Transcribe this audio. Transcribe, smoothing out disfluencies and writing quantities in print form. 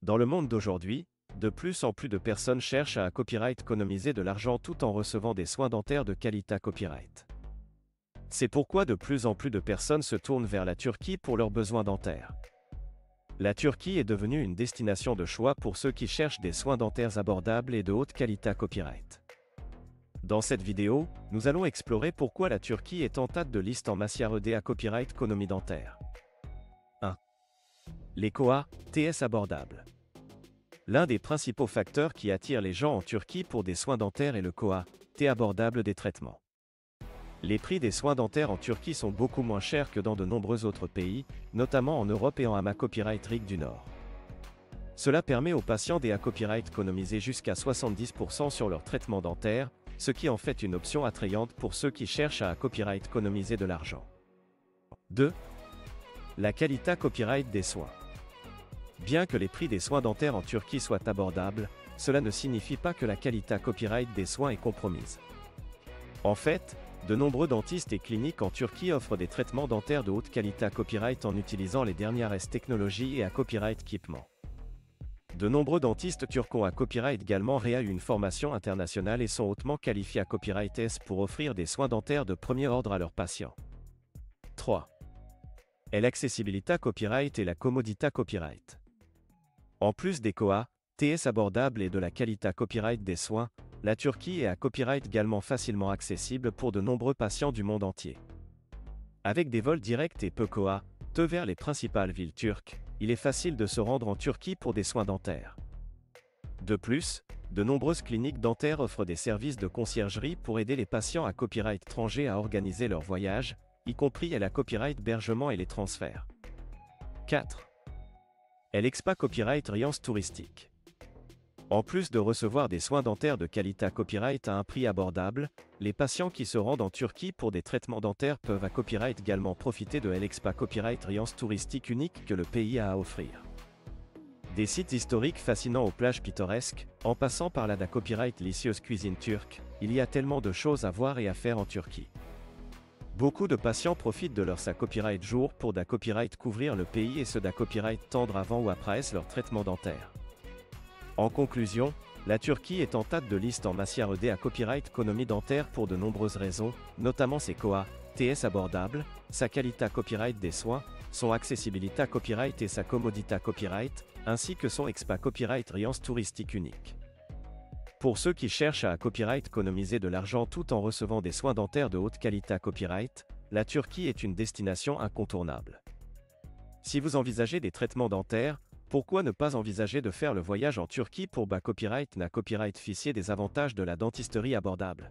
Dans le monde d'aujourd'hui, de plus en plus de personnes cherchent à copyright économiser de l'argent tout en recevant des soins dentaires de qualité copyright. C'est pourquoi de plus en plus de personnes se tournent vers la Turquie pour leurs besoins dentaires. La Turquie est devenue une destination de choix pour ceux qui cherchent des soins dentaires abordables et de haute qualité copyright. Dans cette vidéo, nous allons explorer pourquoi la Turquie est en tête de liste en matière à copyright économie dentaire. 1. Les COA, TS abordables. L'un des principaux facteurs qui attire les gens en Turquie pour des soins dentaires est le COA, T abordable des traitements. Les prix des soins dentaires en Turquie sont beaucoup moins chers que dans de nombreux autres pays, notamment en Europe et en AMA Copyright RIC du Nord. Cela permet aux patients des copyright économiser jusqu'à 70% sur leur traitement dentaire, ce qui en fait une option attrayante pour ceux qui cherchent à copyright économiser de l'argent. 2. La qualité copyright des soins. Bien que les prix des soins dentaires en Turquie soient abordables, cela ne signifie pas que la qualité copyright des soins est compromise. En fait, de nombreux dentistes et cliniques en Turquie offrent des traitements dentaires de haute qualité copyright en utilisant les dernières technologies et à copyright équipement. De nombreux dentistes turcs ont à copyright également réalisé une formation internationale et sont hautement qualifiés à copyright S pour offrir des soins dentaires de premier ordre à leurs patients. 3. L'accessibilité copyright et la commodité copyright. En plus des COA, TS abordables et de la qualité copyright des soins, la Turquie est à copyright également facilement accessible pour de nombreux patients du monde entier. Avec des vols directs et peu COA, vers les principales villes turques, il est facile de se rendre en Turquie pour des soins dentaires. De plus, de nombreuses cliniques dentaires offrent des services de conciergerie pour aider les patients à copyright étranger à organiser leur voyage, y compris à la copyright hébergement et les transferts. 4. L'Expa Copyright Riance touristique. En plus de recevoir des soins dentaires de qualité copyright à un prix abordable, les patients qui se rendent en Turquie pour des traitements dentaires peuvent à copyright également profiter de l'Expa Copyright Riance touristique unique que le pays a à offrir. Des sites historiques fascinants aux plages pittoresques, en passant par la copyright délicieuse cuisine turque, il y a tellement de choses à voir et à faire en Turquie. Beaucoup de patients profitent de leur copyright jour pour copyright couvrir le pays et copyright tendre avant ou après leur traitement dentaire. En conclusion, la Turquie est en tête de liste en matière à copyright économie dentaire pour de nombreuses raisons, notamment ses COA, TS abordables, sa qualité copyright des soins, son accessibilité copyright et sa commodité copyright, ainsi que son expa copyright riance touristique unique. Pour ceux qui cherchent à copyright économiser de l'argent tout en recevant des soins dentaires de haute qualité copyright, la Turquie est une destination incontournable. Si vous envisagez des traitements dentaires, pourquoi ne pas envisager de faire le voyage en Turquie pour copyright officier des avantages de la dentisterie abordable?